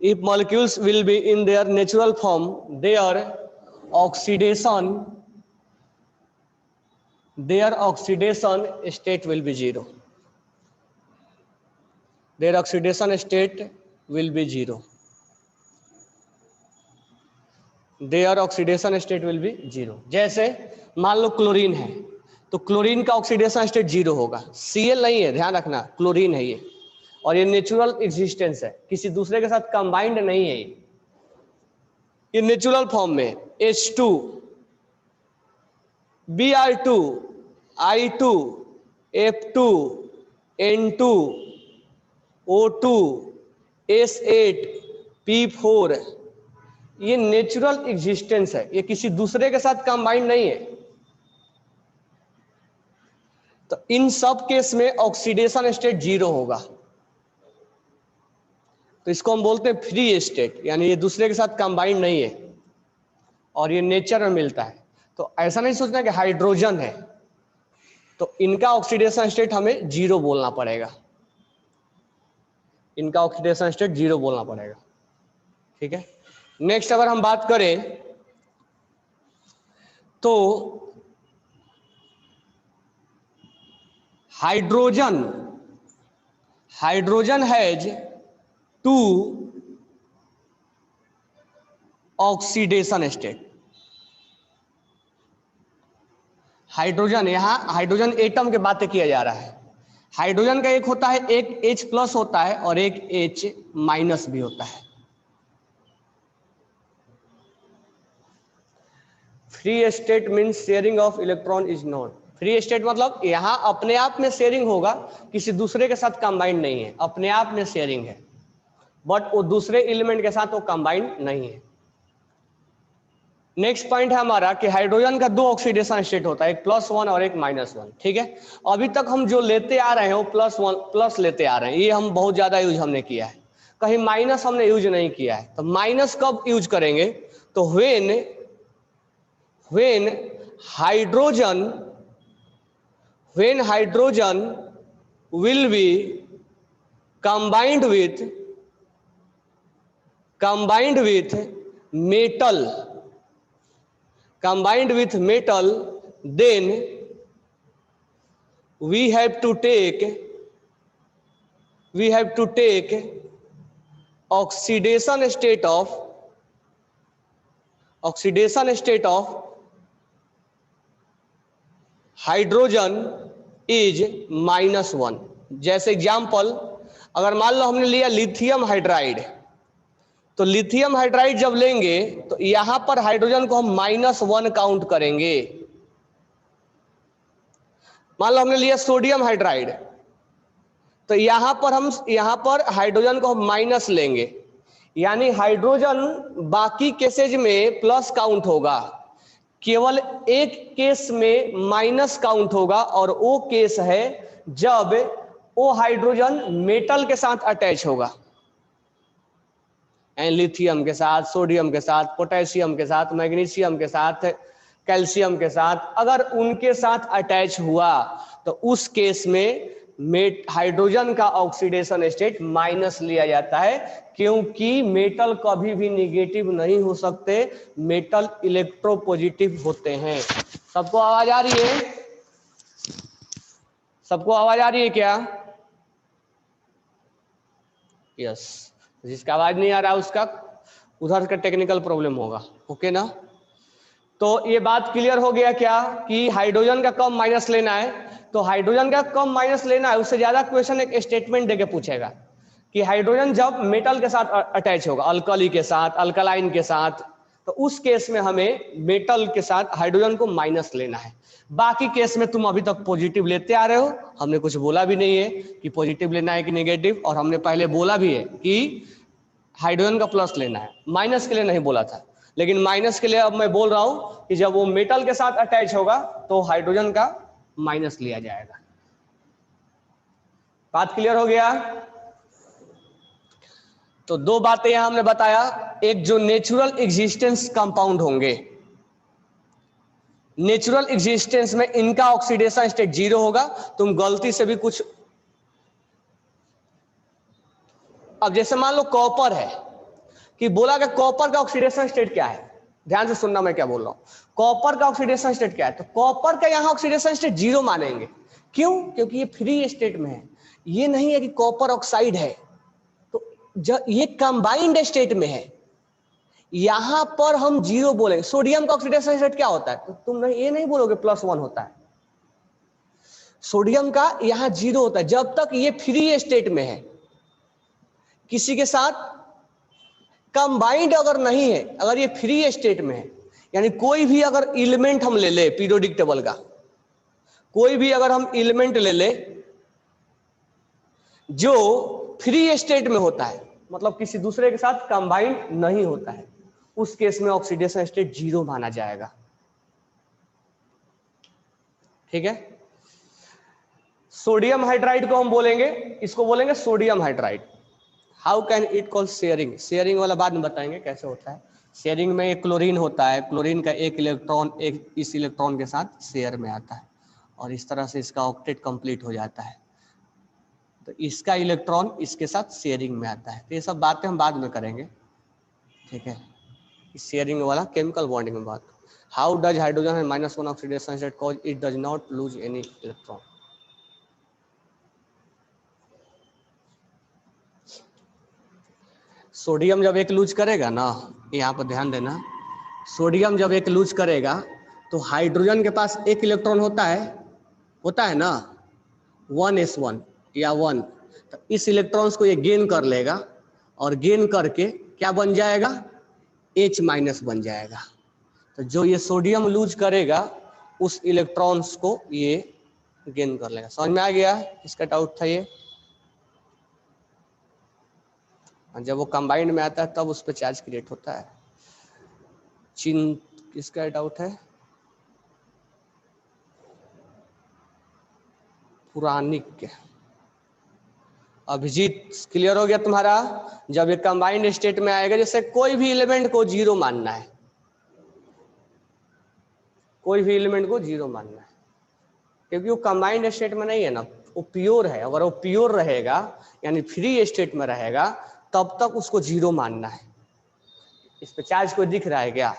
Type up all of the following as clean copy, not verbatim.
If molecules will be in their natural form, their oxidation state will be zero. Their oxidation state will be zero. Their oxidation state will be zero. जैसे मान लो chlorine है तो chlorine का oxidation state zero होगा. Cl नहीं है, ध्यान रखना, क्लोरीन है ये, और ये नेचुरल एग्जिस्टेंस है, किसी दूसरे के साथ कंबाइंड नहीं है. ये नेचुरल फॉर्म में H2 Br2 I2 F2 N2 O2 S8 P4, ये नेचुरल एग्जिस्टेंस है, ये किसी दूसरे के साथ कंबाइंड नहीं है. तो इन सब केस में ऑक्सीडेशन स्टेट जीरो होगा. तो इसको हम बोलते हैं फ्री स्टेट, यानी ये दूसरे के साथ कंबाइंड नहीं है और ये नेचर में मिलता है. तो ऐसा नहीं सोचना कि हाइड्रोजन है तो इनका ऑक्सीडेशन स्टेट हमें जीरो बोलना पड़ेगा, इनका ऑक्सीडेशन स्टेट जीरो बोलना पड़ेगा. ठीक है. नेक्स्ट अगर हम बात करें तो hydrogen has to oxidation state. Hydrogen, यहां हाइड्रोजन एटम की बातें किया जा रहा है. हाइड्रोजन का एक होता है, एक H प्लस होता है और एक H माइनस भी होता है. Free state means sharing of electron is not. Free state मतलब यहां अपने आप में शेयरिंग होगा, किसी दूसरे के साथ कंबाइंड नहीं है, अपने आप में शेयरिंग है, बट वो दूसरे एलिमेंट के साथ वो कंबाइंड नहीं है. नेक्स्ट पॉइंट है हमारा कि हाइड्रोजन का दो ऑक्सीडेशन स्टेट होता है, एक +1 और एक -1. ठीक है. अभी तक हम जो लेते आ रहे हैं वो प्लस लेते आ रहे हैं, ये हम बहुत ज्यादा यूज हमने किया है, कहीं माइनस हमने यूज नहीं किया है. तो माइनस कब यूज करेंगे? तो when hydrogen will be combined with metal, then we have to take oxidation state of hydrogen is -1. जैसे एग्जाम्पल, अगर मान लो हमने लिया लिथियम हाइड्राइड, तो लिथियम हाइड्राइड जब लेंगे तो यहां पर हाइड्रोजन को हम -1 काउंट करेंगे. मान लो हमने लिया सोडियम हाइड्राइड, तो यहां पर हाइड्रोजन को हम माइनस लेंगे, यानी हाइड्रोजन बाकी केसेज में प्लस काउंट होगा, केवल एक केस में माइनस काउंट होगा, और वो केस है जब वो हाइड्रोजन मेटल के साथ अटैच होगा, लिथियम के साथ, सोडियम के साथ, पोटेशियम के साथ, मैग्नीशियम के साथ, कैल्शियम के साथ, अगर उनके साथ अटैच हुआ तो उस केस में हाइड्रोजन का ऑक्सीडेशन स्टेट माइनस लिया जाता है, क्योंकि मेटल कभी भी निगेटिव नहीं हो सकते, मेटल इलेक्ट्रोपॉजिटिव होते हैं. सबको आवाज आ रही है? सबको आवाज आ रही है क्या? यस. जिसका आवाज नहीं आ रहा उसका उधर का टेक्निकल प्रॉब्लम होगा. ओके ना? तो ये बात क्लियर हो गया क्या कि हाइड्रोजन का कब माइनस लेना है? तो हाइड्रोजन का कब माइनस लेना है, उससे ज्यादा क्वेश्चन एक स्टेटमेंट देके पूछेगा कि हाइड्रोजन जब मेटल के साथ अटैच होगा, अल्कली के साथ, अल्कलाइन के साथ, तो उस केस में हमें मेटल के साथ हाइड्रोजन को माइनस लेना है. बाकी केस में तुम अभी तक पॉजिटिव लेते आ रहे हो, हमने कुछ बोला भी नहीं है कि पॉजिटिव लेना है कि नेगेटिव, और हमने पहले बोला भी है कि हाइड्रोजन का प्लस लेना है, माइनस के लिए नहीं बोला था. लेकिन माइनस के लिए अब मैं बोल रहा हूं कि जब वो मेटल के साथ अटैच होगा तो हाइड्रोजन का माइनस लिया जाएगा. बात क्लियर हो गया? तो दो बातें यहां हमने बताया, एक जो नेचुरल एग्जिस्टेंस कंपाउंड होंगे, नेचुरल एग्जिस्टेंस में इनका ऑक्सीडेशन स्टेट जीरो होगा. तुम गलती से भी कुछ, अब जैसे मान लो कॉपर है, कि बोला कि कॉपर का ऑक्सीडेशन स्टेट क्या है, ध्यान से सुनना मैं क्या बोल रहा हूं। कॉपर का ऑक्सीडेशन स्टेट क्या है, तो कॉपर का यहां ऑक्सीडेशन स्टेट 0 मानेंगे। क्यों? क्योंकि ये फ्री स्टेट में है, ये नहीं है कि कॉपर ऑक्साइड है, तो जब ये कंबाइंड स्टेट में है यहां पर हम 0 बोलेंगे। सोडियम का ऑक्सीडेशन स्टेट क्या होता है, तो तुम ये नहीं बोलोगे +1 होता है, सोडियम का यहां 0 होता है जब तक ये फ्री स्टेट में है, किसी के साथ कंबाइंड अगर नहीं है, अगर ये फ्री स्टेट में है, यानी कोई भी अगर एलिमेंट हम ले ले पीरियोडिक टेबल का, कोई भी अगर हम एलिमेंट ले ले जो फ्री स्टेट में होता है, मतलब किसी दूसरे के साथ कंबाइंड नहीं होता है, उस केस में ऑक्सीडेशन स्टेट 0 माना जाएगा। ठीक है, सोडियम हाइड्राइड को हम बोलेंगे, इसको बोलेंगे sodium hydride. How can it call sharing, sharing वाला बाद में बताएंगे कैसे होता है। शेयरिंग में एक क्लोरीन होता है, क्लोरीन का एक इलेक्ट्रॉन एक इस इलेक्ट्रॉन के साथ शेयर में आता है और इस तरह से इसका ऑक्टेट कंप्लीट हो जाता है, तो इसका इलेक्ट्रॉन इसके साथ शेयरिंग में आता है। तो ये सब बातें हम बाद में करेंगे, ठीक है, शेयरिंग वाला केमिकल बॉन्डिंग में बात। हाउ डज हाइड्रोजन है -1 oxidation state cause it does not lose any electron. Sodium जब एक लूज करेगा ना, यहाँ पर ध्यान देना, सोडियम जब एक लूज करेगा तो हाइड्रोजन के पास एक इलेक्ट्रॉन होता है ना 1s1 या 1, तो इस इलेक्ट्रॉन्स को ये गेन कर लेगा और गेन करके क्या बन जाएगा, H- बन जाएगा। तो जो ये सोडियम लूज करेगा उस इलेक्ट्रॉन्स को ये गेन कर लेगा। समझ में आ गया, इसका डाउट था ये। जब वो कंबाइंड में आता है तब उस पर चार्ज क्रिएट होता है। चिन्ह किसका डाउट है, पुरानिक के। अभिजीत क्लियर हो गया तुम्हारा। जब ये कंबाइंड स्टेट में आएगा, जैसे कोई भी एलिमेंट को 0 मानना है, कोई भी एलिमेंट को 0 मानना है, क्योंकि वो कंबाइंड स्टेट में नहीं है ना, वो प्योर है। अगर वो प्योर रहेगा यानी फ्री स्टेट में रहेगा तब तक उसको 0 मानना है। इस पे चार्ज कोई दिख रहा है क्या,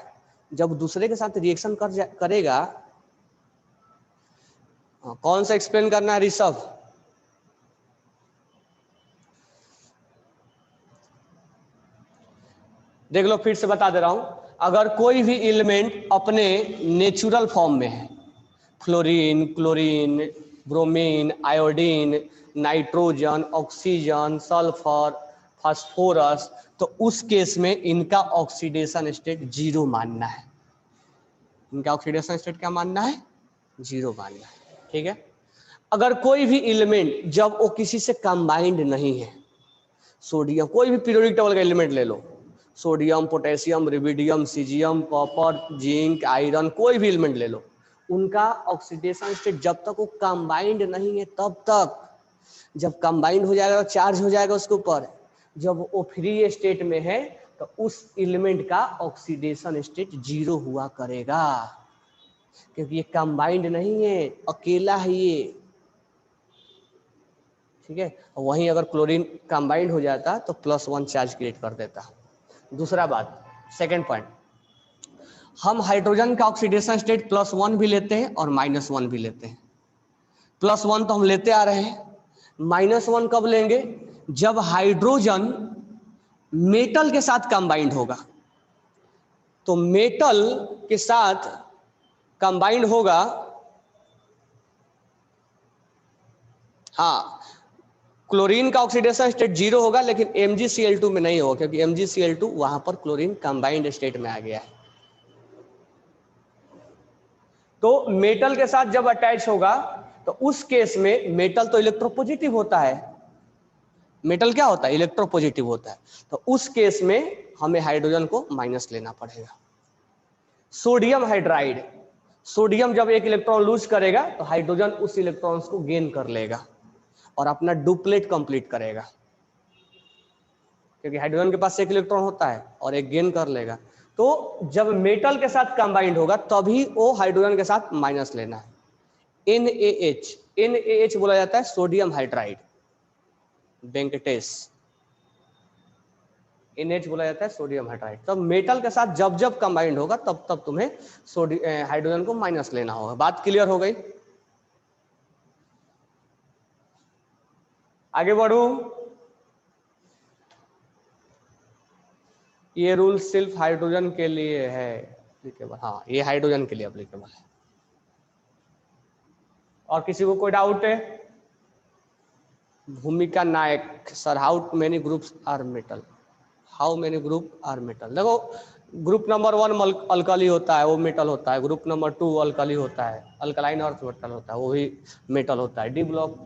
जब दूसरे के साथ रिएक्शन करेगा। कौन सा एक्सप्लेन करना है ऋषभ, देख लो फिर से बता दे रहा हूं। अगर कोई भी एलिमेंट अपने नेचुरल फॉर्म में है, fluorine, chlorine, bromine, iodine, nitrogen, oxygen, sulphur, phosphorus, तो उस केस में इनका ऑक्सीडेशन स्टेट 0 मानना है। इनका ऑक्सीडेशन स्टेट क्या मानना है, 0 मानना है। ठीक है, अगर कोई भी एलिमेंट जब वो किसी से कंबाइंड नहीं है, सोडियम, कोई भी पीरियोडिक टेबल का एलिमेंट ले लो, sodium, potassium, rubidium, caesium, copper, zinc, iron, कोई भी एलिमेंट ले लो, उनका ऑक्सीडेशन स्टेट जब तक वो कंबाइंड नहीं है तब तक, जब कंबाइंड हो जाएगा चार्ज हो जाएगा उसके ऊपर, जब वो फ्री स्टेट में है तो उस एलिमेंट का ऑक्सीडेशन स्टेट 0 हुआ करेगा, क्योंकि ये कंबाइंड नहीं है, अकेला है ये। ठीक है, वहीं अगर क्लोरीन कंबाइंड हो जाता तो +1 चार्ज क्रिएट कर देता। दूसरा बात, सेकंड पॉइंट, हम हाइड्रोजन का ऑक्सीडेशन स्टेट +1 भी लेते हैं और -1 भी लेते हैं। +1 तो हम लेते आ रहे हैं, -1 कब लेंगे, जब हाइड्रोजन मेटल के साथ कंबाइंड होगा। तो मेटल के साथ कंबाइंड होगा, हाँ, क्लोरीन का ऑक्सीडेशन स्टेट 0 होगा, लेकिन MgCl2 में नहीं होगा, क्योंकि MgCl2 वहां पर क्लोरीन कंबाइंड स्टेट में आ गया है। तो मेटल के साथ जब अटैच होगा तो उस केस में मेटल तो इलेक्ट्रोपॉजिटिव होता है, मेटल क्या होता है, इलेक्ट्रोपॉजिटिव होता है, तो उस केस में हमें हाइड्रोजन को माइनस लेना पड़ेगा। सोडियम हाइड्राइड, सोडियम जब एक इलेक्ट्रॉन लूज करेगा तो हाइड्रोजन उस इलेक्ट्रॉन्स को गेन कर लेगा और अपना डुप्लेट कंप्लीट करेगा, क्योंकि हाइड्रोजन के पास एक इलेक्ट्रॉन होता है और एक गेन कर लेगा। तो जब मेटल के साथ कंबाइंड होगा तभी वो हाइड्रोजन के साथ माइनस लेना है। NaH बोला जाता है सोडियम हाइड्राइड, वेंकटेश, NH बोला जाता है सोडियम हाइड्राइड। तब मेटल के साथ जब जब कंबाइंड होगा तब तब तुम्हें हाइड्रोजन को माइनस लेना होगा। बात क्लियर हो गई? आगे बढ़ू। ये रूल सिर्फ हाइड्रोजन के लिए है एप्लीकेबल। हाँ, ये हाइड्रोजन के लिए एप्लीकेबल है। और किसी को कोई डाउट है? Bhumika Nayak sir, how many groups are metal? How many group are metal? देखो, ग्रुप नंबर 1 अल्कली होता है, वो मेटल होता है। ग्रुप नंबर 2 अल्कली होता है, अल्कलाइन अर्थ मेटल होता है, वो भी मेटल होता है। डी ब्लॉक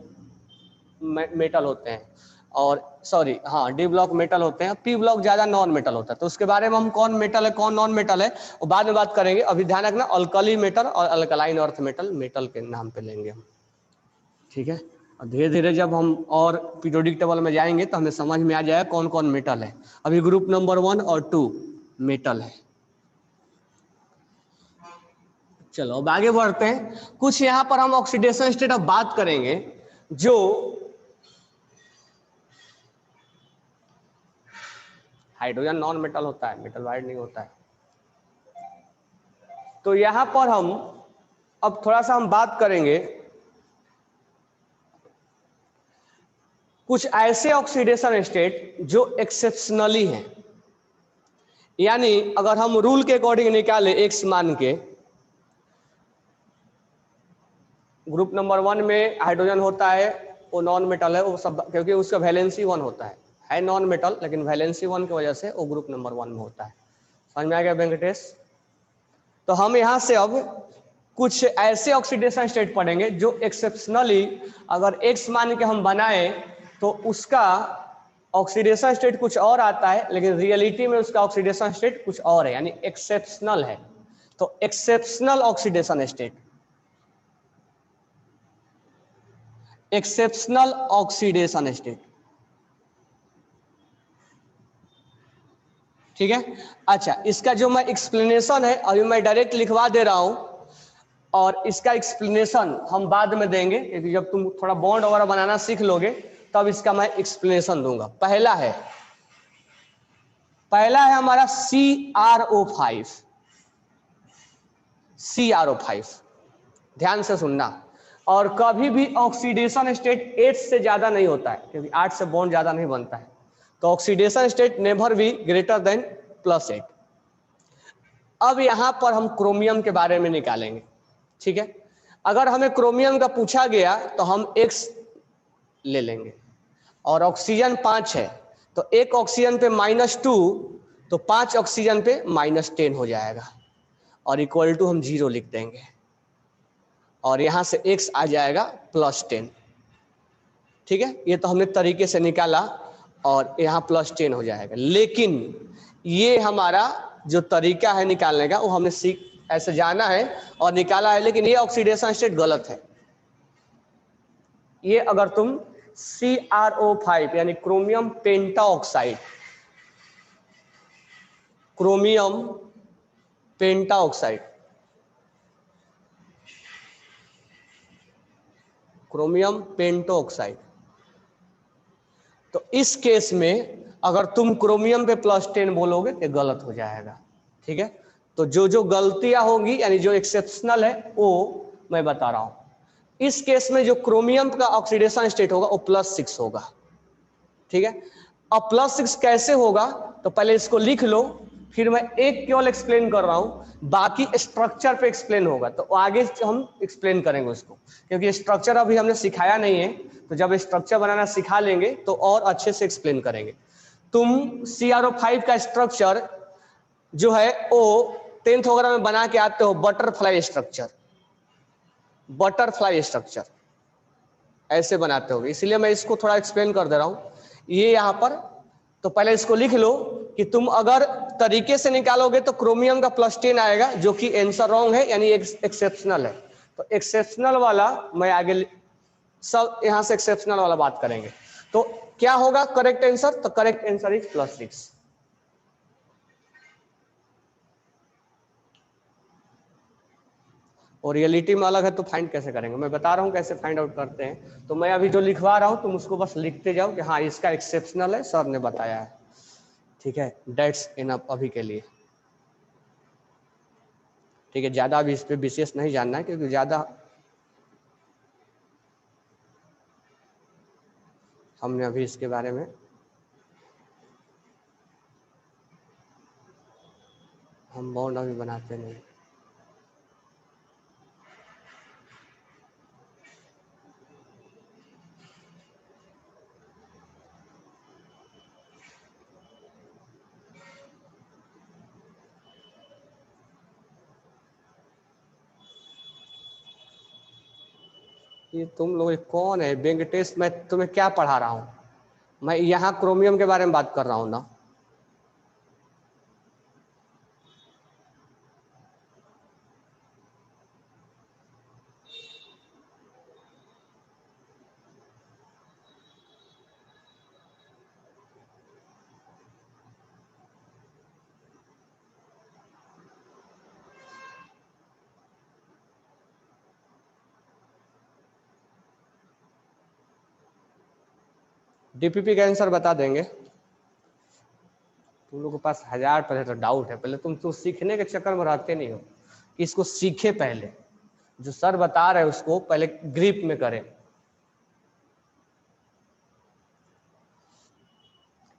मेटल होते हैं, और सॉरी हाँ, डी ब्लॉक मेटल होते हैं। पी ब्लॉक ज्यादा नॉन मेटल होता है। तो उसके बारे में हम कौन मेटल है कौन नॉन मेटल है वो बाद में बात करेंगे। अभी ध्यान रखना, अल्कली मेटल और अल्कलाइन अर्थ मेटल मेटल के नाम पे लेंगे हम, ठीक है। और धीरे धीरे जब हम और पीरियोडिक टेबल में जाएंगे तो हमें समझ में आ जाएगा कौन कौन मेटल है। अभी ग्रुप नंबर 1 और 2 मेटल है। चलो अब आगे बढ़ते हैं। कुछ यहाँ पर हम ऑक्सीडेशन स्टेट अब बात करेंगे जो हाइड्रोजन नॉन मेटल होता है, मेटल वाइड नहीं होता है। तो यहां पर हम अब थोड़ा सा हम बात करेंगे कुछ ऐसे ऑक्सीडेशन स्टेट जो एक्सेप्शनली हैं। यानी अगर हम रूल के अकॉर्डिंग निकाले एक्स मान के, ग्रुप नंबर 1 में हाइड्रोजन होता है, वो नॉन मेटल है, वो सब क्योंकि उसका वैलेंसी 1 होता है नॉन मेटल, लेकिन वैलेंसी 1 की वजह से वो ग्रुप नंबर 1 में होता है। समझ में आ गया वेंकटेश? तो हम यहां से अब कुछ ऐसे ऑक्सीडेशन स्टेट पढ़ेंगे जो एक्सेप्शनली अगर एक्स मान के हम बनाए तो उसका ऑक्सीडेशन स्टेट कुछ और आता है, लेकिन रियलिटी में उसका ऑक्सीडेशन स्टेट कुछ और है, यानी एक्सेप्शनल है। तो exceptional oxidation state, exceptional oxidation state, ठीक है। अच्छा, इसका जो मैं एक्सप्लेनेशन है अभी मैं डायरेक्ट लिखवा दे रहा हूं, और इसका एक्सप्लेनेशन हम बाद में देंगे, क्योंकि जब तुम थोड़ा बॉन्ड वगैरह बनाना सीख लोगे तब इसका मैं एक्सप्लेनेशन दूंगा। पहला है हमारा CrO5। CrO5 ध्यान से सुनना। और कभी भी ऑक्सीडेशन स्टेट 8 से ज्यादा नहीं होता है, क्योंकि 8 से बॉन्ड ज्यादा नहीं बनता है। तो oxidation state never be greater than +8। अब यहां पर हम क्रोमियम के बारे में निकालेंगे, ठीक है। अगर हमें क्रोमियम का पूछा गया तो हम X ले लेंगे, और ऑक्सीजन 5 है तो एक ऑक्सीजन पे -2, तो 5 ऑक्सीजन पे -10 हो जाएगा, और इक्वल टू हम 0 लिख देंगे, और यहां से X आ जाएगा +10, ठीक है। ये तो हमने तरीके से निकाला, और यहाँ +10 हो जाएगा। लेकिन ये हमारा जो तरीका है निकालने का वो हमने ऐसे जाना है और निकाला है, लेकिन ये ऑक्सीडेशन स्टेट गलत है। ये अगर तुम CrO5 यानी chromium pentoxide, chromium pentoxide, chromium pentoxide, तो इस केस में अगर तुम क्रोमियम पे +10 बोलोगे तो गलत हो जाएगा, ठीक है। तो जो जो गलतियां होंगी यानी जो एक्सेप्शनल है वो मैं बता रहा हूं। इस केस में जो क्रोमियम का ऑक्सीडेशन स्टेट होगा वो +6 होगा, ठीक है। अब +6 कैसे होगा तो पहले इसको लिख लो, फिर मैं एक केवल एक्सप्लेन कर रहा हूं, बाकी स्ट्रक्चर पे एक्सप्लेन होगा, तो आगे हम एक्सप्लेन करेंगे उसको, क्योंकि स्ट्रक्चर अभी हमने सिखाया नहीं है। तो जब स्ट्रक्चर बनाना सिखा लेंगे तो और अच्छे से एक्सप्लेन करेंगे। तुम CrO5 का स्ट्रक्चर जो है वो 10th वगैरह में बना के आते हो, बटरफ्लाई स्ट्रक्चर, बटरफ्लाई स्ट्रक्चर ऐसे बनाते हो, इसलिए मैं इसको थोड़ा एक्सप्लेन कर दे रहा हूं। ये यहां पर तो पहले इसको लिख लो कि तुम अगर तरीके से निकालोगे तो क्रोमियम का +10 आएगा, जो कि आंसर रॉन्ग है, यानी एक्सेप्शनल है। तो एक्सेप्शनल वाला मैं आगे सब यहां से एक्सेप्शनल वाला बात करेंगे। तो क्या होगा करेक्ट आंसर? तो करेक्ट आंसर इज +6। और रियलिटी में अलग है, तो फाइंड कैसे करेंगे मैं बता रहा हूं कैसे फाइंड आउट करते हैं। तो मैं अभी जो लिखवा रहा हूं तुम उसको बस लिखते जाओ कि हाँ इसका एक्सेप्शनल है, सर ने बताया है, ठीक है, डेट्स इनफ अभी के लिए। ठीक है, ज्यादा अभी इस पे विशेष नहीं जानना है क्योंकि ज्यादा हमने अभी इसके बारे में हम बॉन्ड अभी बनाते नहीं। ये तुम लोग कौन है वेंकटेश? मैं तुम्हें क्या पढ़ा रहा हूँ? मैं यहाँ क्रोमियम के बारे में बात कर रहा हूँ ना। डीपीपी का आंसर बता देंगे। तुम लोगों के पास 1000% डाउट है। पहले तुम सीखने के चक्कर में रहते नहीं हो कि इसको सीखे, पहले जो सर बता रहे हैं उसको पहले ग्रिप में करें।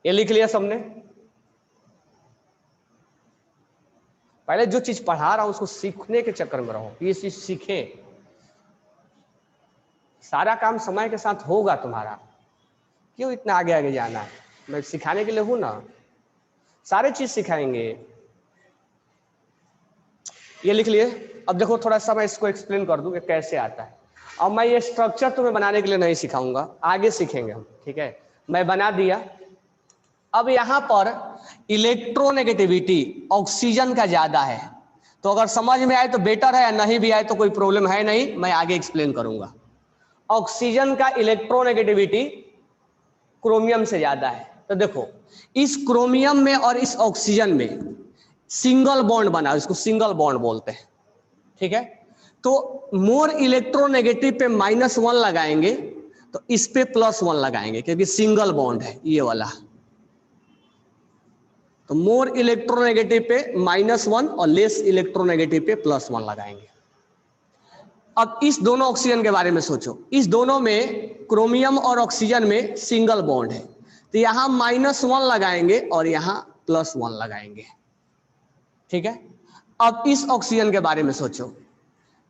ये लिख लिया सबने? पहले जो चीज पढ़ा रहा हूं उसको सीखने के चक्कर में रहो, ये चीज सीखे। सारा काम समय के साथ होगा तुम्हारा, क्यों इतना आगे आगे जाना है? मैं सिखाने के लिए हूं ना, सारे चीज सिखाएंगे। ये लिख लिए। अब देखो थोड़ा सा मैं इसको एक्सप्लेन कर दूं कि कैसे आता है। अब मैं ये स्ट्रक्चर तुम्हें बनाने के लिए नहीं सिखाऊंगा, आगे सीखेंगे हम। ठीक है, मैं बना दिया। अब यहां पर इलेक्ट्रोनेगेटिविटी ऑक्सीजन का ज्यादा है, तो अगर समझ में आए तो बेटर है, या नहीं भी आए तो कोई प्रॉब्लम है नहीं, मैं आगे एक्सप्लेन करूंगा। ऑक्सीजन का इलेक्ट्रोनेगेटिविटी क्रोमियम से ज्यादा है। तो देखो इस क्रोमियम में और इस ऑक्सीजन में सिंगल बॉन्ड बना, इसको सिंगल बॉन्ड बोलते हैं। ठीक है, तो मोर इलेक्ट्रोनेगेटिव पे -1 लगाएंगे तो इस पे +1 लगाएंगे क्योंकि सिंगल बॉन्ड है ये वाला। तो मोर इलेक्ट्रोनेगेटिव पे -1 और लेस इलेक्ट्रोनेगेटिव पे +1 लगाएंगे। अब इस दोनों ऑक्सीजन के बारे में सोचो, इस दोनों में क्रोमियम और ऑक्सीजन में सिंगल बॉन्ड है, तो यहां -1 लगाएंगे और यहां +1 लगाएंगे। ठीक है, अब इस ऑक्सीजन के बारे में सोचो,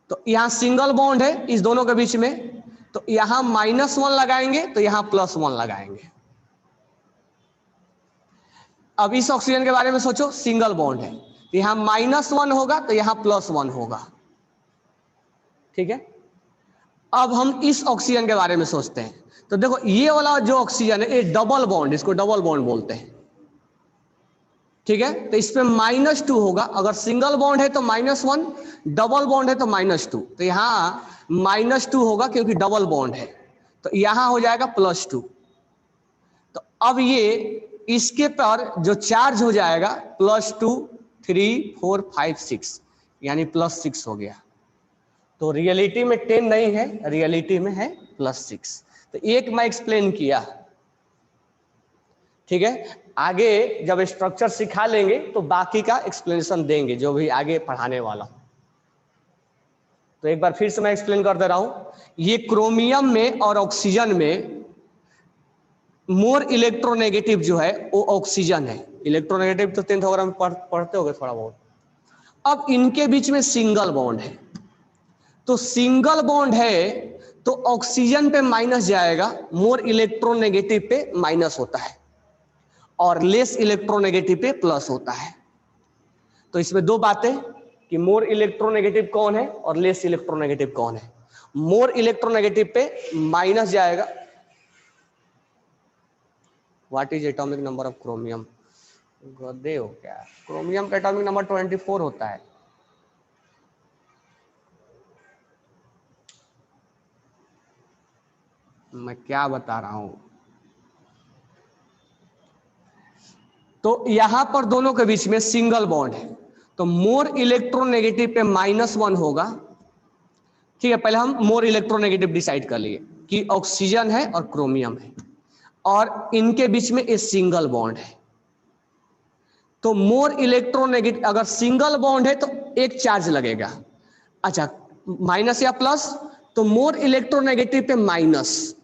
तो यहां सिंगल बॉन्ड है इस दोनों के बीच में, तो यहां -1 लगाएंगे तो यहां +1 लगाएंगे। अब इस ऑक्सीजन के बारे में सोचो, सिंगल बॉन्ड है, तो यहां -1 होगा तो यहां +1 होगा। ठीक है, अब हम इस ऑक्सीजन के बारे में सोचते हैं, तो देखो ये वाला जो ऑक्सीजन है ये डबल बॉन्ड, इसको डबल बॉन्ड बोलते हैं। ठीक है, तो इस पे -2 होगा, अगर सिंगल बॉन्ड है तो -1, डबल बॉन्ड है तो -2, तो यहां -2 होगा क्योंकि डबल बॉन्ड है, तो यहां हो जाएगा +2। तो अब ये इसके पर जो चार्ज हो जाएगा +2, 3, 4, 5, 6, यानी +6 हो गया। तो रियलिटी में 10 नहीं है, रियलिटी में है +6। तो एक मैं एक्सप्लेन किया। ठीक है, आगे जब स्ट्रक्चर सिखा लेंगे तो बाकी का एक्सप्लेनेशन देंगे जो भी आगे पढ़ाने वाला। तो एक बार फिर से मैं एक्सप्लेन कर दे रहा हूं, ये क्रोमियम में और ऑक्सीजन में मोर इलेक्ट्रोनेगेटिव जो है वो ऑक्सीजन है। इलेक्ट्रोनेगेटिव तो 10th वगैरह में पढ़ते होगे थोड़ा बहुत। अब इनके बीच में सिंगल बॉन्ड है, तो सिंगल बॉन्ड है तो ऑक्सीजन पे माइनस जाएगा, मोर इलेक्ट्रोनेगेटिव पे माइनस होता है और लेस इलेक्ट्रोनेगेटिव पे प्लस होता है। तो इसमें दो बातें कि मोर इलेक्ट्रोनेगेटिव कौन है और लेस इलेक्ट्रोनेगेटिव कौन है। मोर इलेक्ट्रोनेगेटिव पे माइनस जाएगा। What is atomic number of chromium? गधे हो क्या? क्रोमियम का एटॉमिक नंबर 24 होता है। मैं क्या बता रहा हूं। तो यहां पर दोनों के बीच में सिंगल बॉन्ड है, तो मोर इलेक्ट्रोनेगेटिव पे -1 होगा। ठीक है, पहले हम मोर इलेक्ट्रोनेगेटिव डिसाइड कर लिए कि ऑक्सीजन है और क्रोमियम है, और इनके बीच में एक सिंगल बॉन्ड है। तो मोर इलेक्ट्रोनेगेटिव, अगर सिंगल बॉन्ड है तो एक चार्ज लगेगा, अच्छा माइनस या प्लस, तो मोर इलेक्ट्रोनेगेटिव पे माइनस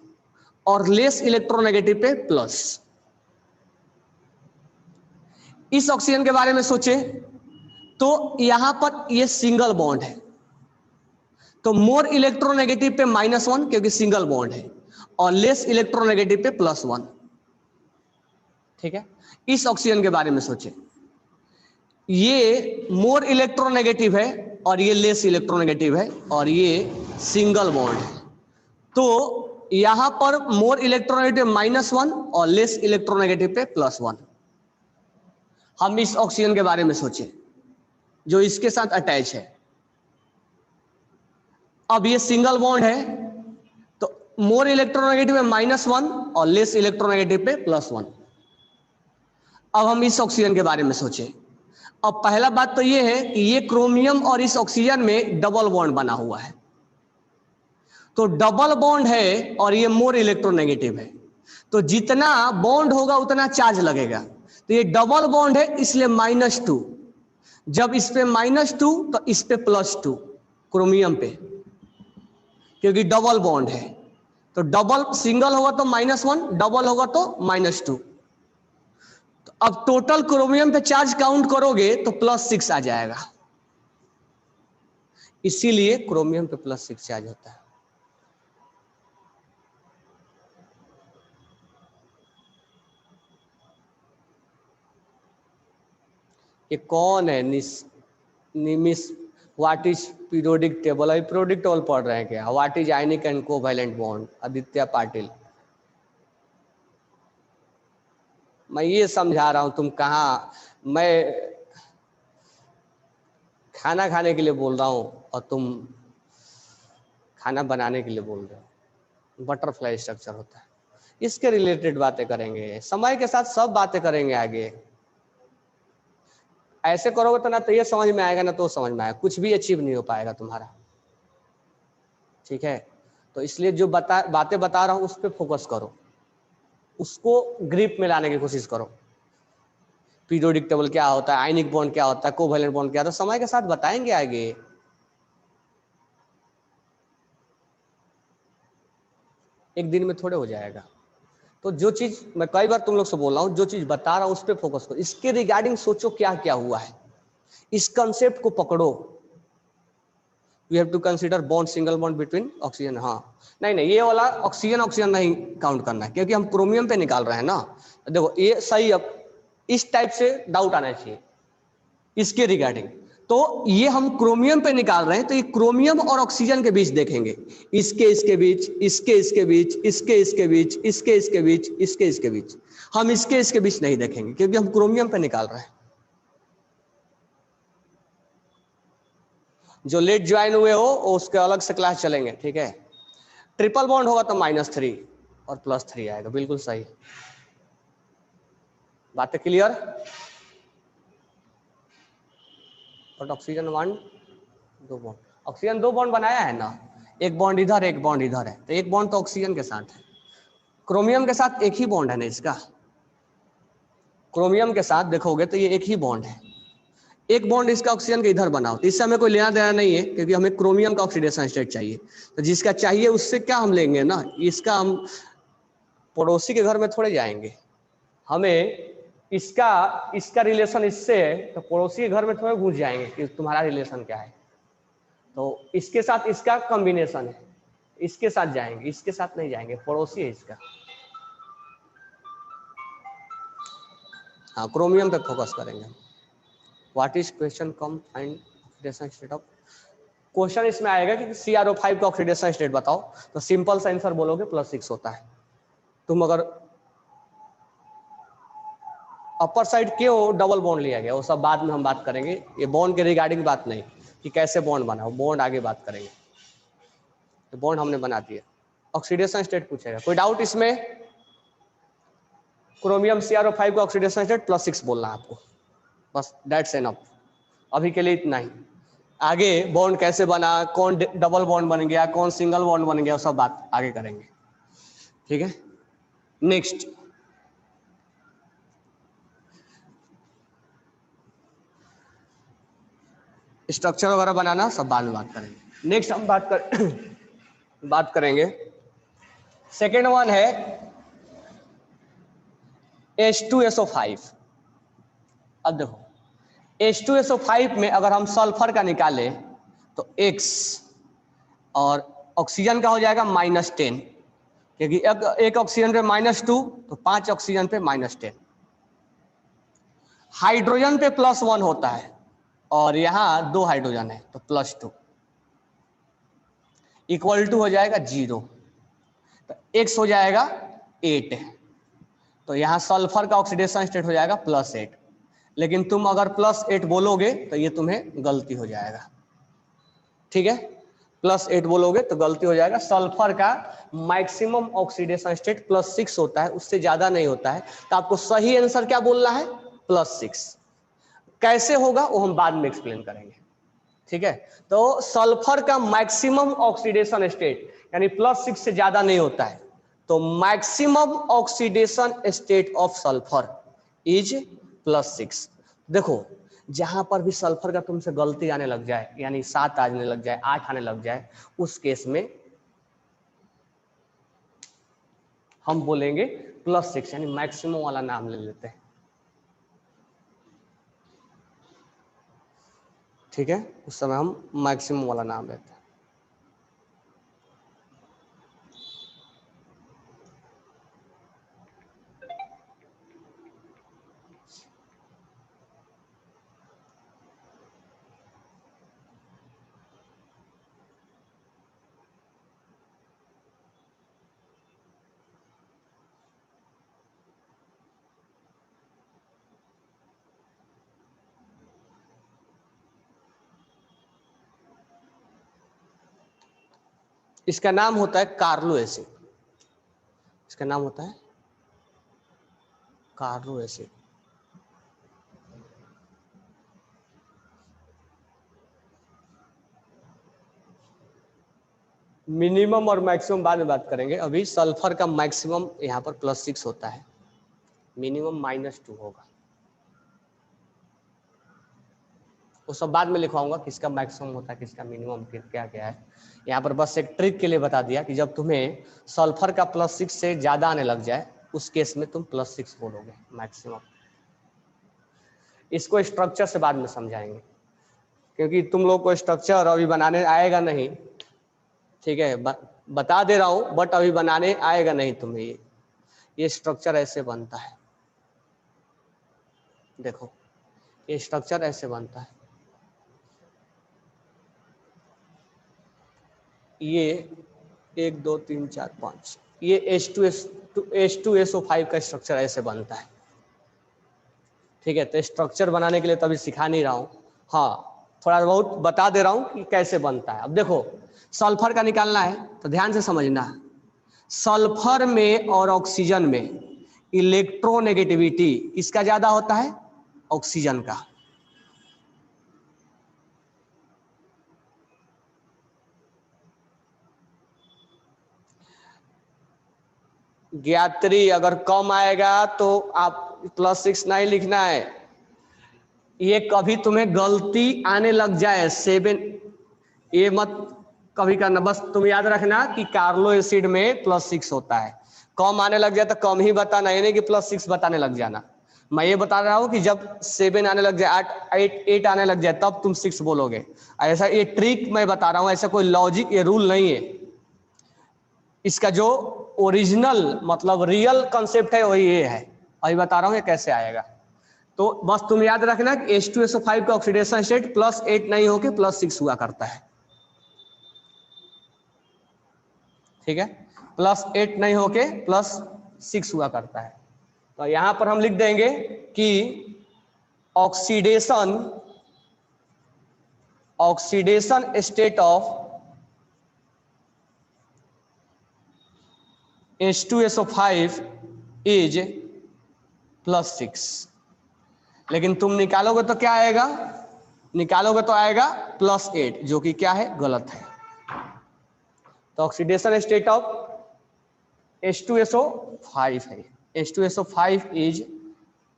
और लेस इलेक्ट्रोनेगेटिव पे प्लस। इस ऑक्सीजन के बारे में सोचे तो यहां पर ये सिंगल बॉन्ड है, तो मोर इलेक्ट्रोनेगेटिव पे -1 क्योंकि सिंगल बॉन्ड है, और लेस इलेक्ट्रोनेगेटिव पे +1। ठीक है, इस ऑक्सीजन के बारे में सोचे, ये मोर इलेक्ट्रोनेगेटिव है और ये लेस इलेक्ट्रोनेगेटिव है और ये सिंगल बॉन्ड है, तो यहां पर मोर इलेक्ट्रोनेगेटिव -1 और लेस इलेक्ट्रोनेगेटिव पे +1। हम इस ऑक्सीजन के बारे में सोचे जो इसके साथ अटैच है, अब ये सिंगल बॉन्ड है तो मोर इलेक्ट्रोनेगेटिव में -1 और लेस इलेक्ट्रोनेगेटिव पे +1। अब हम इस ऑक्सीजन के बारे में सोचे, अब पहला बात तो ये है कि ये क्रोमियम और इस ऑक्सीजन में डबल बॉन्ड बना हुआ है, तो डबल बॉन्ड है और ये मोर इलेक्ट्रोनेगेटिव है, तो जितना बॉन्ड होगा उतना चार्ज लगेगा, तो ये डबल बॉन्ड है इसलिए -2, जब इस पे -2 तो इस पे +2 क्रोमियम पे, क्योंकि डबल बॉन्ड है, तो डबल सिंगल होगा तो -1, डबल होगा तो -2। तो अब टोटल क्रोमियम पे चार्ज काउंट करोगे तो +6 आ जाएगा, इसीलिए क्रोमियम पे +6 चार्ज होता है। ये कौन है निमिस, व्हाट इज पीरियोडिक टेबल? अभी पीरियोडिक टेबल पढ़ रहे हैं क्या? What is ionic and covalent bond? Aditya Patil, मैं ये समझा रहा हूं, तुम कहाँ, मैं खाना खाने के लिए बोल रहा हूं और तुम खाना बनाने के लिए बोल रहे हो। बटरफ्लाई स्ट्रक्चर होता है, इसके रिलेटेड बातें करेंगे, समय के साथ सब बातें करेंगे आगे। ऐसे करोगे तो ना तो ये समझ में आएगा ना तो समझ में आएगा, कुछ भी अचीव नहीं हो पाएगा तुम्हारा। ठीक है, तो इसलिए जो बातें बता रहा हूं उस पर फोकस करो, उसको ग्रिप में लाने की कोशिश करो। पीरियोडिक टेबल क्या होता है, आयनिक बॉन्ड क्या होता है, कोवैलेंट बॉन्ड क्या होता है, समय के साथ बताएंगे आगे। एक दिन में थोड़े हो जाएगा, तो जो चीज मैं कई बार तुम लोग से बोल रहा हूं, जो चीज बता रहा हूं उस पर फोकस करो, इसके रिगार्डिंग सोचो क्या क्या हुआ है, इस कंसेप्ट को पकड़ो। You have to consider bond, single bond between oxygen. हाँ नहीं ये वाला ऑक्सीजन ऑक्सीजन नहीं काउंट करना है, क्योंकि हम क्रोमियम पे निकाल रहे हैं ना। देखो ये सही, अब इस टाइप से डाउट आना चाहिए इसके रिगार्डिंग, तो ये हम क्रोमियम पे निकाल रहे हैं, तो ये क्रोमियम और ऑक्सीजन के बीच देखेंगे, इसके बीच, इसके बीच, इसके बीच, इसके बीच, इसके बीच, हम इसके बीच नहीं देखेंगे क्योंकि हम क्रोमियम पे निकाल रहे हैं। जो लेट ज्वाइन हुए हो उसके अलग से क्लास चलेंगे, ठीक है। ट्रिपल बॉन्ड होगा तो -3 और +3 आएगा, बिल्कुल सही। बातें क्लियर? और ऑक्सीजन 1 2 बॉन्ड, ऑक्सीजन 2 बॉन्ड बनाया है ना, एक बॉन्ड इधर एक बॉन्ड इधर है, तो एक बॉन्ड तो ऑक्सीजन के साथ है, क्रोमियम के साथ एक ही बॉन्ड है ना इसका, क्रोमियम के साथ देखोगे तो ये एक ही बॉन्ड है, एक बॉन्ड इसका ऑक्सीजन के इधर बनाओ, तो इससे हमें कोई लेना देना नहीं है क्योंकि हमें क्रोमियम का ऑक्सीडेशन स्टेट चाहिए, तो जिसका चाहिए उससे क्या हम लेंगे ना, इसका हम पड़ोसी के घर में थोड़े जाएंगे, हमें इसका रिलेशन इससे है तो पड़ोसी के घर में थोड़े घुस जाएंगे कि तुम्हारा रिलेशन क्या है, तो इसके साथ इसका कॉम्बिनेशन है, इसके साथ जाएंगे, इसके साथ नहीं जाएंगे, पड़ोसी है इसका। हाँ क्रोमियम पे फोकस करेंगे। What is question come find oxidation state of, question इसमें आएगा कि CrO5 का ऑक्सीडेशन स्टेट बताओ, तो सिंपल सा आंसर बोलोगे +6 होता है। तुम अगर अपर साइड क्यों डबल बॉन्ड लिया गया वो सब बाद में हम बात करेंगे, ये बॉन्ड के रिगार्डिंग बात नहीं कि कैसे बॉन्ड बना, बॉन्ड आगे बात करेंगे, तो बॉन्ड हमने बना दिया। ऑक्सीडेशन स्टेट पूछेगा, कोई डाउट इसमें? क्रोमियम CrO5 का ऑक्सीडेशन स्टेट +6 बोलना है आपको, बस दैट्स एनफ, अभी के लिए इतना ही। आगे बॉन्ड कैसे बना, कौन डबल बॉन्ड बन गया, कौन सिंगल बॉन्ड बन गया, सब बात आगे करेंगे, ठीक है। नेक्स्ट, स्ट्रक्चर वगैरह बनाना सब बाद में बात करेंगे। नेक्स्ट हम बात करेंगे सेकेंड वन है H2SO5। अब देखो H2SO5 में अगर हम सल्फर का निकालें तो X और ऑक्सीजन का हो जाएगा -10, क्योंकि एक ऑक्सीजन पे -2 तो 5 ऑक्सीजन पे -10। हाइड्रोजन पे +1 होता है और यहाँ 2 हाइड्रोजन है तो +2 इक्वल टू हो जाएगा 0, तो X हो जाएगा 8। तो यहाँ सल्फर का ऑक्सीडेशन स्टेट हो जाएगा +8, लेकिन तुम अगर +8 बोलोगे तो ये तुम्हें गलती हो जाएगा। ठीक है, +8 बोलोगे तो गलती हो जाएगा। सल्फर का मैक्सिमम ऑक्सीडेशन स्टेट +6 होता है, उससे ज्यादा नहीं होता है। तो आपको सही आंसर क्या बोलना है? +6। कैसे होगा वो हम बाद में एक्सप्लेन करेंगे। ठीक है, तो सल्फर का मैक्सिमम ऑक्सीडेशन स्टेट यानी +6 से ज्यादा नहीं होता है, तो maximum oxidation state of sulphur is +6। देखो जहां पर भी सल्फर का तुमसे गलती आने लग जाए, यानी 7 आने लग जाए, 8 आने लग जाए, उस केस में हम बोलेंगे +6, यानी मैक्सिमम वाला नाम ले लेते हैं। ठीक है, उस समय हम मैक्सिमम वाला नाम लेते हैं। इसका नाम होता है कार्लो एसिड। इसका नाम होता है कार्लो एसिड। मिनिमम और मैक्सिमम बाद में बात करेंगे। अभी सल्फर का मैक्सिमम यहाँ पर +6 होता है, मिनिमम -2 होगा। वो सब बाद में लिखवाऊंगा किसका मैक्सिमम होता है किसका मिनिमम, क्या क्या है। यहाँ पर बस एक ट्रिक के लिए बता दिया कि जब तुम्हें सल्फर का +6 से ज्यादा आने लग जाए उस केस में तुम +6 बोलोगे मैक्सिमम। इसको स्ट्रक्चर से बाद में समझाएंगे, क्योंकि तुम लोग को स्ट्रक्चर अभी बनाने आएगा नहीं। ठीक है, बता दे रहा हूं, बट अभी बनाने आएगा नहीं तुम्हें। ये स्ट्रक्चर ऐसे बनता है। देखो ये स्ट्रक्चर ऐसे बनता है। ये 1 2 3 4 5, ये H2SO5 का स्ट्रक्चर ऐसे बनता है। ठीक है, तो स्ट्रक्चर बनाने के लिए तभी सिखा नहीं रहा हूँ, हाँ थोड़ा बहुत बता दे रहा हूँ कि कैसे बनता है। अब देखो सल्फर का निकालना है तो ध्यान से समझना। सल्फर में और ऑक्सीजन में इलेक्ट्रोनेगेटिविटी किसका ज्यादा होता है? ऑक्सीजन का। ज्ञात्री अगर कम आएगा तो आप +6 नहीं लिखना है। ये कभी तुम्हें गलती आने लग जाए 7, ये मत कभी करना। बस तुम याद रखना कि कार्लो एसिड में +6 होता है। कम आने लग जाए तो कम ही बताना, ये नहीं कि +6 बताने लग जाना। मैं ये बता रहा हूँ कि जब 7 आने लग जाए, 8 आने लग जाए, तब तुम 6 बोलोगे। ऐसा ये ट्रिक मैं बता रहा हूँ, ऐसा कोई लॉजिक ये रूल नहीं है। इसका जो ओरिजिनल मतलब रियल कंसेप्ट है वही ये है, अभी बता रहा हूँ ये कैसे आएगा। तो बस तुम याद रखना कि H2SO5 का ऑक्सीडेशन स्टेट +8 नहीं होके +6 हुआ करता है। ठीक है, +8 नहीं होके +6 हुआ करता है। तो यहां पर हम लिख देंगे कि oxidation state of H2SO5 is +6। लेकिन तुम निकालोगे तो क्या आएगा? निकालोगे तो आएगा +8, जो कि क्या है? गलत है। तो ऑक्सीडेशन स्टेट ऑफ H2SO5 है, H2SO5 is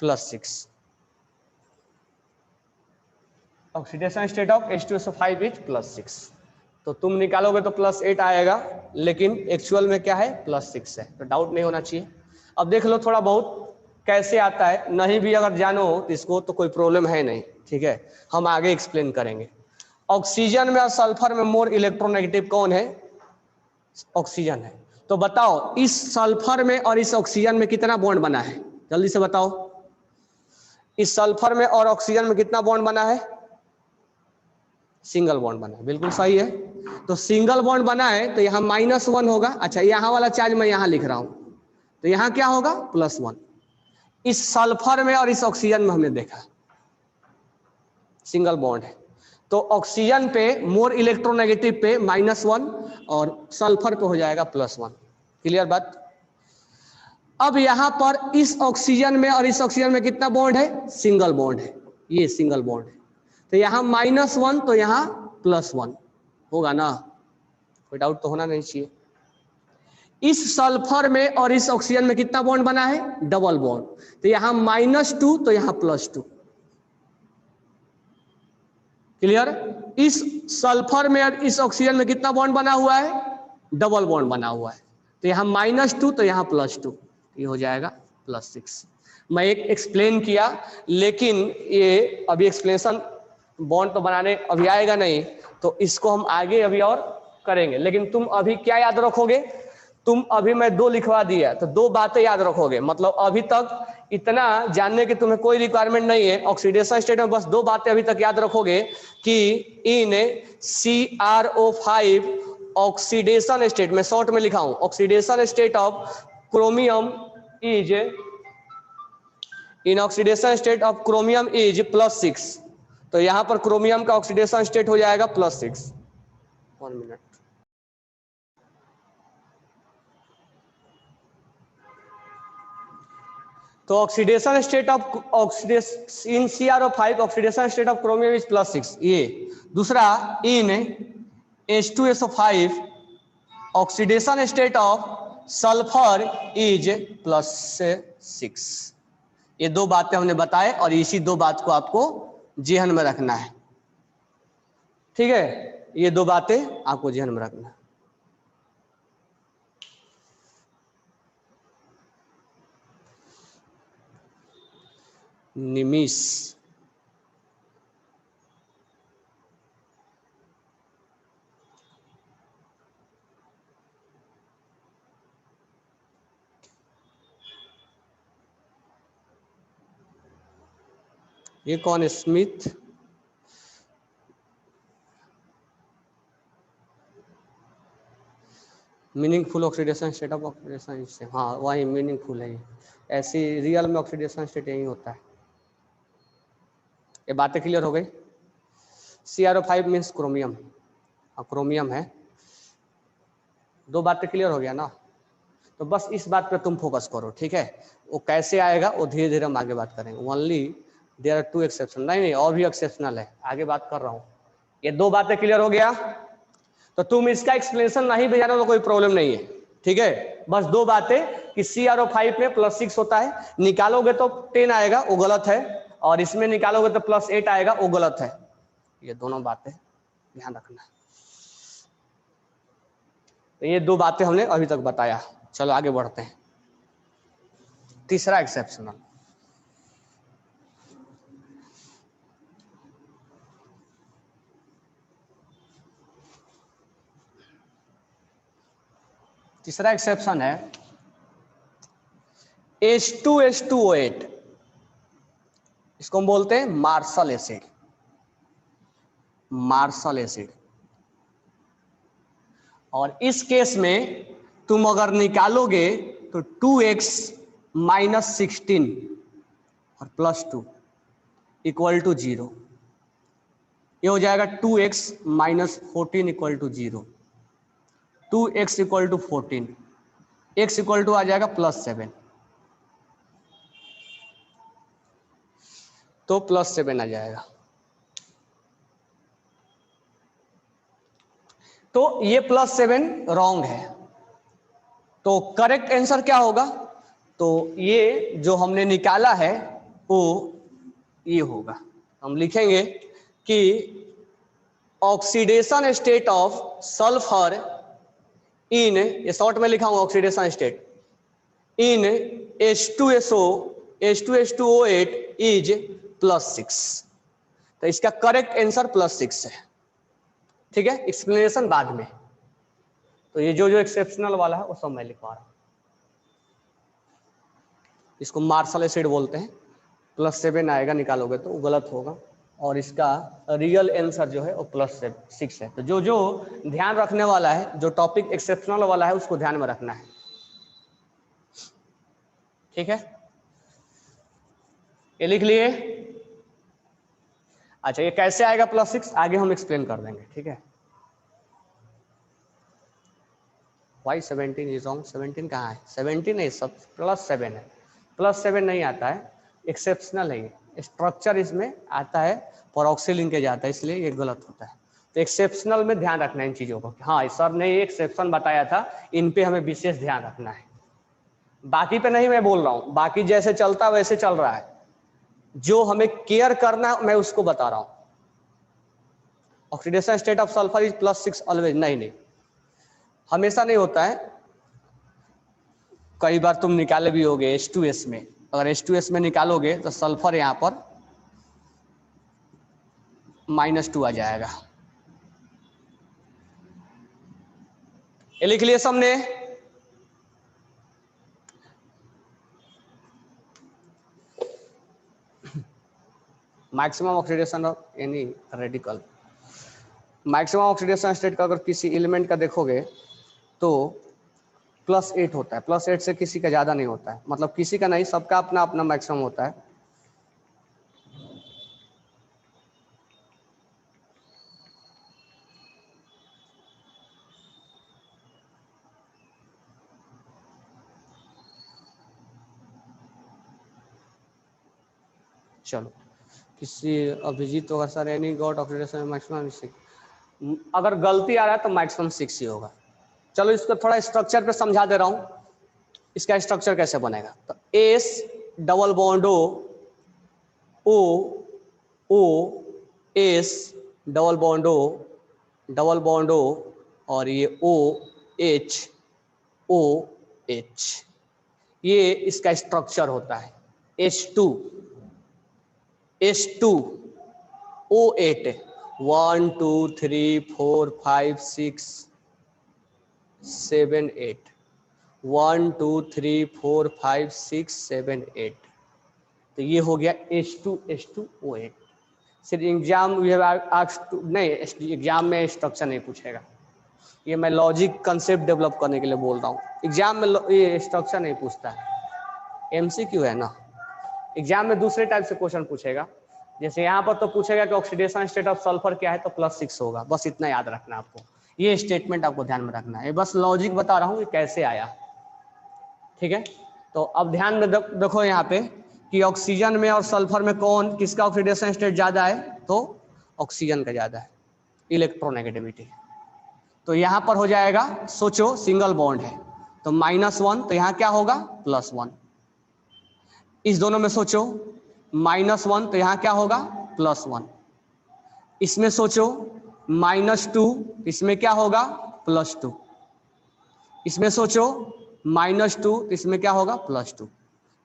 +6। Oxidation state of H2SO5 is +6। तो तुम निकालोगे तो +8 आएगा, लेकिन एक्चुअल में क्या है +6 है, तो डाउट नहीं होना चाहिए। अब देख लो थोड़ा बहुत कैसे आता है, नहीं भी अगर जानो तो इसको तो कोई प्रॉब्लम है नहीं, ठीक है, हम आगे एक्सप्लेन करेंगे। ऑक्सीजन में और सल्फर में मोर इलेक्ट्रोनेगेटिव कौन है? ऑक्सीजन है। तो बताओ इस सल्फर में और इस ऑक्सीजन में कितना बॉन्ड बना है, जल्दी से बताओ। इस सल्फर में और ऑक्सीजन में कितना बॉन्ड बना है? सिंगल बॉन्ड बना है, बिल्कुल सही है। तो सिंगल बॉन्ड बना है तो यहाँ -1 होगा। अच्छा, यहाँ वाला चार्ज मैं यहाँ लिख रहा हूं, तो यहाँ क्या होगा +1। इस सल्फर में और इस ऑक्सीजन में हमने देखा सिंगल बॉन्ड है, तो ऑक्सीजन पे मोर इलेक्ट्रोनेगेटिव पे -1 और सल्फर पे हो जाएगा +1। क्लियर बात? अब यहां पर इस ऑक्सीजन में और इस ऑक्सीजन में कितना बॉन्ड है? सिंगल बॉन्ड है, ये सिंगल बॉन्ड है, तो यहाँ -1 तो यहाँ +1 होगा ना, कोई डाउट तो होना नहीं चाहिए। इस सल्फर में और इस ऑक्सीजन में कितना बॉन्ड बना है? डबल बॉन्ड, तो यहाँ -2 तो यहाँ +2। क्लियर? इस सल्फर में और इस ऑक्सीजन में कितना बॉन्ड बना हुआ है? डबल बॉन्ड बना हुआ है, तो यहाँ -2 तो यहाँ +2, ये हो जाएगा +6। मैं एक एक्सप्लेन किया, लेकिन ये अभी एक्सप्लेनेशन बॉन्ड तो बनाने अभी आएगा नहीं, तो इसको हम आगे अभी और करेंगे। लेकिन तुम अभी क्या याद रखोगे? तुम अभी मैं 2 लिखवा दिया तो 2 बातें याद रखोगे, मतलब अभी तक इतना जानने की तुम्हें कोई रिक्वायरमेंट नहीं है। ऑक्सीडेशन स्टेट में बस 2 बातें अभी तक याद रखोगे कि इन CrO5 ऑक्सीडेशन स्टेट में, शॉर्ट में लिखा हूं, oxidation state of chromium is, in oxidation state of chromium is +6। तो यहां पर क्रोमियम का ऑक्सीडेशन स्टेट हो जाएगा +6। 1 मिनट। तो oxidation state of oxidation in CrO5 oxidation state of chromium is +6, ये। दूसरा, इन H2SO5 oxidation state of sulphur is +6। ये 2 बातें हमने बताए और इसी 2 बात को आपको जेहन में रखना है, ठीक है, ये 2 बातें आपको जेहन में रखना है। निमिष, ये कौन है? Smith. Meaningful oxidation state of oxidation, हाँ वही मीनिंगफुल है। ऐसी रियल में ऑक्सीडेशन स्टेट यही होता है। ये बातें क्लियर हो गई? CrO5 मीन्स क्रोमियम, क्रोमियम है। 2 बातें क्लियर हो गया ना? तो बस इस बात पे तुम फोकस करो, ठीक है। वो कैसे आएगा वो धीरे धीरे हम आगे बात करेंगे। ओनली देयर आर 2 एक्सेप्शन, नहीं और भी एक्सेप्शनल है, आगे बात कर रहा हूँ। ये 2 बातें क्लियर हो गया, तो तुम इसका एक्सप्लेनेशन नहीं भी जानो तो कोई प्रॉब्लम नहीं है, ठीक है। बस 2 बातें कि CrO5 में +6 होता है, निकालोगे तो 10 आएगा, वो गलत है, और इसमें निकालोगे तो +8 आएगा, वो गलत है। ये दोनों बातें ध्यान रखना है। तो ये 2 बातें हमने अभी तक बताया। चलो आगे बढ़ते हैं। तीसरा एक्सेप्शनल, तीसरा एक्सेप्शन है H2H2O8, इसको हम बोलते हैं मार्शल एसिड। मार्शल एसिड, और इस केस में तुम अगर निकालोगे तो 2x - 16 और +2 = 0। ये हो जाएगा 2x - 14 = 0। 2x = 14, x = आ जाएगा +7, तो +7 आ जाएगा। तो ये +7 रॉन्ग है, तो करेक्ट आंसर क्या होगा? तो ये जो हमने निकाला है वो ये होगा। हम लिखेंगे कि oxidation state of sulphur in, ये शॉर्ट में लिखा हूं oxidation state in H2SO H2H2O8 is +6। तो इसका करेक्ट आंसर +6 है। ठीक है, एक्सप्लेनेशन बाद में। तो ये जो जो एक्सेप्शनल वाला है वो सब मैं लिखवा रहा हूं। इसको मार्शल एसिड बोलते हैं। +7 आएगा निकालोगे तो वो गलत होगा, और इसका रियल आंसर जो है वो +6 है। तो जो जो ध्यान रखने वाला है, जो टॉपिक एक्सेप्शनल वाला है उसको ध्यान में रखना है। ठीक है, ये लिख लिए। अच्छा, ये कैसे आएगा +6 आगे हम एक्सप्लेन कर देंगे। ठीक है, वाई 17 इज रॉन्ग, 17 कहाँ है? 17 नहीं, सब +7 है। +7 नहीं आता है, एक्सेप्शनल है ये। स्ट्रक्चर इसमें आता है परऑक्सी लिंकेज आता है, इसलिए ये गलत होता है। तो एक्सेप्शनल में ध्यान रखना है इन चीज़ों को। हाँ, सर ने ये एक्सेप्शन बताया था, इन पे हमें विशेष ध्यान रखना है। बाकी पे नहीं मैं बोल रहा हूँ, बाकी जैसे चलता वैसे चल रहा है। जो हमें केयर करना है मैं उसको बता रहा हूँ। Oxidation state of sulphur is +6 always, नहीं, हमेशा नहीं होता है। कई बार तुम निकाले भी होगे H2S में, अगर H2S में निकालोगे तो सल्फर यहाँ पर -2 आ जाएगा। ये लिख लिए सबने? Maximum oxidation of any radical, maximum oxidation state का अगर किसी एलिमेंट का देखोगे तो +8 होता है। +8 से किसी का ज़्यादा नहीं होता है, मतलब किसी का नहीं, सबका अपना अपना मैक्सिमम होता है। चलो, किसी अभिजीत होगा sir, any got oxidation maximum 6, अगर गलती आ रहा है तो मैक्सिमम 6 ही होगा। चलो, इसको थोड़ा स्ट्रक्चर पे समझा दे रहा हूँ, इसका स्ट्रक्चर कैसे बनेगा। तो S double bond O O S double bond O double bond O और ये OH OH, ये इसका स्ट्रक्चर होता है। H2 O8, 1 2 3 4 5 6 7 8, 1 2 3 4 5 6 7 8। तो ये हो गया H2O8। सिर्फ एग्जाम नहीं, एग्जाम में स्ट्रक्चर नहीं पूछेगा, ये मैं लॉजिक कंसेप्ट डेवलप करने के लिए बोल रहा हूँ। एग्जाम में ये स्ट्रक्चर नहीं पूछता है, MCQ है ना। एग्जाम में दूसरे टाइप से क्वेश्चन पूछेगा, जैसे यहाँ पर तो पूछेगा कि ऑक्सीडेशन स्टेट ऑफ सल्फर क्या है, तो +6 होगा। बस इतना याद रखना आपको, ये स्टेटमेंट आपको ध्यान में रखना है। बस लॉजिक बता रहा हूँ कि कैसे आया। ठीक है, तो अब ध्यान में देखो यहाँ पे कि ऑक्सीजन में और सल्फर में कौन किसका ऑक्सीडेशन स्टेट ज्यादा है, तो ऑक्सीजन का ज्यादा है, इलेक्ट्रोनेगेटिविटी। तो यहाँ पर हो जाएगा, सोचो सिंगल बॉन्ड है तो -1, तो यहाँ क्या होगा +1। इस दोनों में सोचो -1, तो यहाँ क्या होगा +1। इसमें सोचो -2, इसमें क्या होगा +2। इसमें सोचो -2, इसमें क्या होगा +2।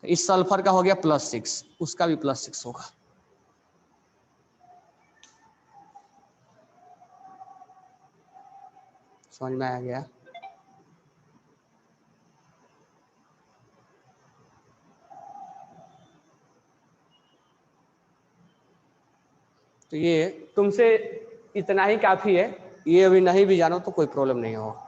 तो इस सल्फर का हो गया +6, उसका भी +6 होगा। समझ में आ गया? तो ये तुमसे इतना ही काफी है, ये अभी नहीं भी जानो तो कोई प्रॉब्लम नहीं होगा।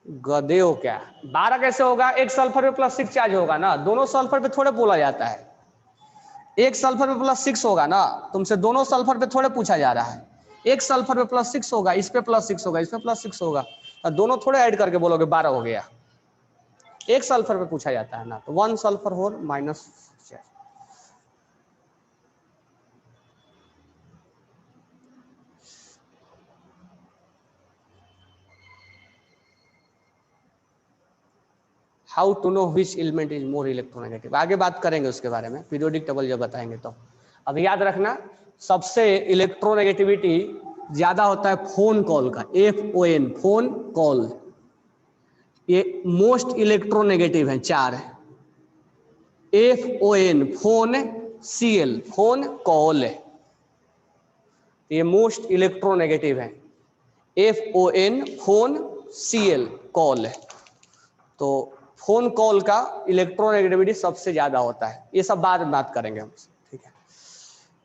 गधे हो क्या, 12 कैसे होगा? एक सल्फर पे +6 चार्ज होगा ना, दोनों सल्फर पे थोड़े बोला जाता है। एक सल्फर पे +6 होगा ना, तुमसे दोनों सल्फर पे थोड़े पूछा जा रहा है। एक सल्फर पे +6 होगा, इस पे +6 होगा, इस पे +6 होगा, तो दोनों थोड़े ऐड करके बोलोगे 12 हो गया। एक सल्फर पे पूछा जाता है ना, तो 1 sulphur whole -। How to know which element is more electronegative, आगे बात करेंगे उसके बारे में, पीरियोडिक टेबल जब बताएंगे तो। अब याद रखना सबसे इलेक्ट्रोनेगेटिविटी ज्यादा होता है फोन कॉल का, FON फोन कॉल, ये मोस्ट इलेक्ट्रोनेगेटिव है, 4 है। FON phone, CL phone call है, ये मोस्ट इलेक्ट्रोनेगेटिव है। FON फोन, CL कॉल है, तो फोन कॉल का इलेक्ट्रोनेगेटिविटी सबसे ज्यादा होता है। ये सब बाद में बात करेंगे हम, ठीक है।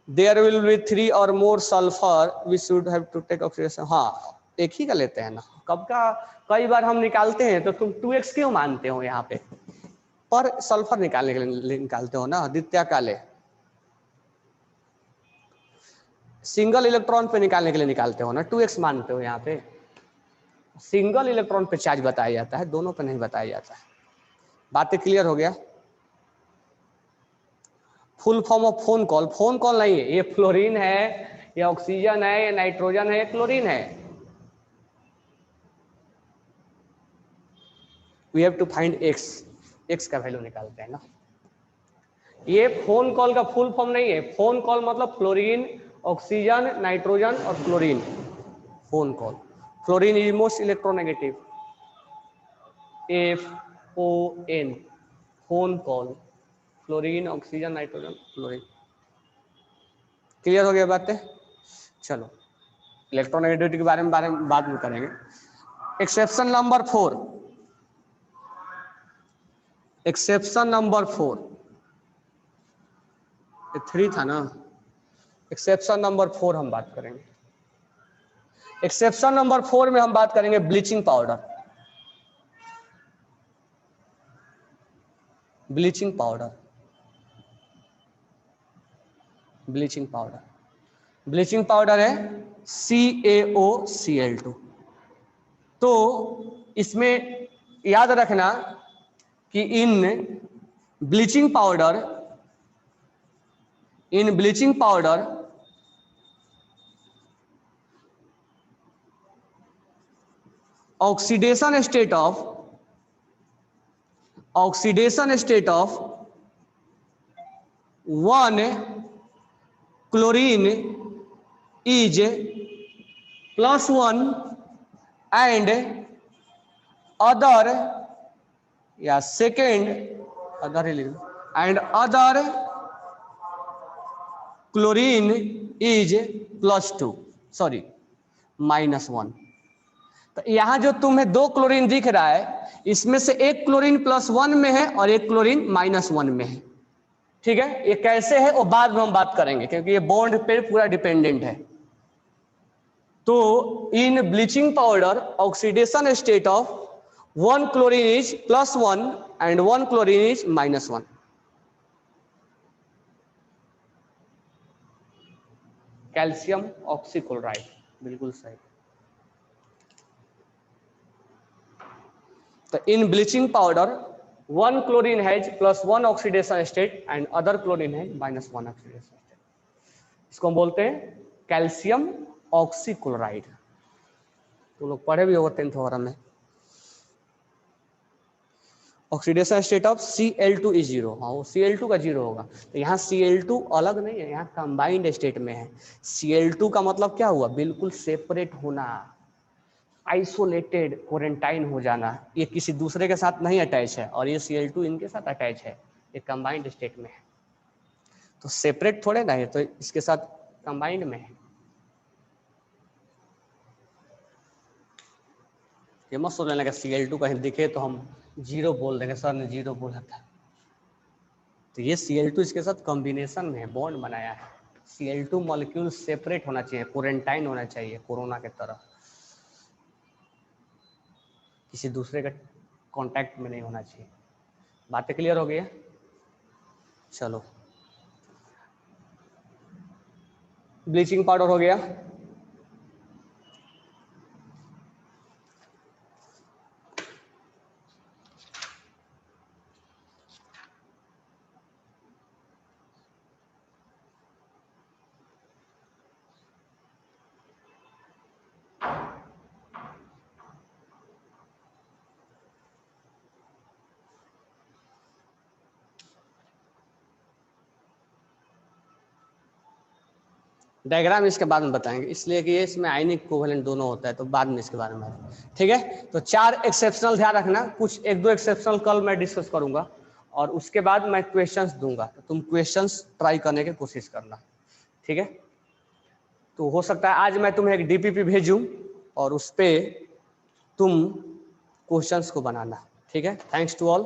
देयर विल बी 3 और more sulphur we should have to take oxidation, हाँ एक ही का लेते हैं ना, कब का कई बार हम निकालते हैं तो तुम 2x क्यों मानते हो यहाँ पे, पर सल्फर निकालने के लिए निकालते हो ना, आदित्य काले सिंगल इलेक्ट्रॉन पे निकालने के लिए निकालते हो ना, 2x मानते हो यहाँ पे। सिंगल इलेक्ट्रॉन पे चार्ज बताया जाता है, दोनों पे नहीं बताया जाता है। बातें क्लियर हो गया। Full form of phone call नहीं है, ये फ्लोरीन है, ये ऑक्सीजन है, ये नाइट्रोजन है, ये क्लोरीन है। We have to find x का वैल्यू निकालते हैं ना। ये फोन कॉल का फुल फॉर्म नहीं है, फोन कॉल मतलब फ्लोरीन, ऑक्सीजन, नाइट्रोजन और chlorine, phone call. Fluorine is most electronegative, FON phone call, fluorine, oxygen, nitrogen, chlorine. Clear हो गया बातें। चलो इलेक्ट्रोनेगेटिविटी के बारे में बाद में करेंगे। एक्सेप्शन नंबर 4, एक्सेप्शन नंबर 4, 3 था ना, एक्सेप्शन नंबर 4 हम बात करेंगे। एक्सेप्शन नंबर 4 में हम बात करेंगे bleaching powder. Bleaching powder, bleaching powder, bleaching powder है CaOCl2। तो इसमें याद रखना कि in bleaching powder, in bleaching powder oxidation state of, oxidation state of 1 chlorine is +1 and other, या सेकेंड अदर ही लिख दो, and other chlorine is +2, sorry -1। तो यहां जो तुम्हें 2 क्लोरीन दिख रहा है, इसमें से एक क्लोरीन +1 में है और एक क्लोरीन -1 में है, ठीक है। ये कैसे है वो बाद में हम बात करेंगे, क्योंकि ये बॉन्ड पे पूरा डिपेंडेंट है। तो in bleaching powder oxidation state of 1 chlorine is +1 and 1 chlorine is -1। Calcium oxychloride, बिल्कुल सही। तो in bleaching powder 1 chlorine has +1 oxidation state and other chlorine है -1 ऑक्सीडेशन स्टेट। इसको हम बोलते हैं कैल्शियम ऑक्सीक्लोराइड। तो लोग पढ़े भी होगा 10th वगैरह में। Oxidation state of Cl2 is 0, हाँ वो Cl2 का 0 होगा। तो यहाँ Cl2 अलग नहीं है, यहाँ कंबाइंड स्टेट में है। Cl2 का मतलब क्या हुआ, बिल्कुल सेपरेट होना, आइसोलेटेड, क्वारंटाइन हो जाना। ये किसी दूसरे के साथ नहीं अटैच है, और ये Cl2 इनके साथ अटैच है, ये कंबाइंड स्टेट में है। तो सेपरेट थोड़े ना है, तो इसके साथ कंबाइंड में है। ये मत सोचने लगा Cl2 कहीं दिखे तो हम 0 बोल देंगे, सर ने 0 बोला था। तो ये Cl2 इसके साथ कॉम्बिनेशन में है, बॉन्ड बनाया है। Cl2 मॉलिक्यूल सेपरेट होना चाहिए, क्वारंटाइन होना चाहिए, कोरोना के तरह, किसी दूसरे के कांटेक्ट में नहीं होना चाहिए। बातें क्लियर हो गई है। चलो ब्लीचिंग पाउडर हो गया। डायग्राम इसके बाद में बताएंगे, इसलिए कि ये इसमें आयनिक कोवेलेंट दोनों होता है, तो बाद में इसके बारे में। ठीक है, तो 4 एक्सेप्शनल ध्यान रखना, कुछ 1-2 एक्सेप्शनल कल मैं डिस्कस करूंगा और उसके बाद मैं क्वेश्चंस दूंगा, तो तुम क्वेश्चंस ट्राई करने की कोशिश करना। ठीक है, तो हो सकता है आज मैं तुम्हें एक डीपीपी भेजूं और उस पे तुम क्वेश्चंस को बनाना। ठीक है, थैंक्स टू ऑल।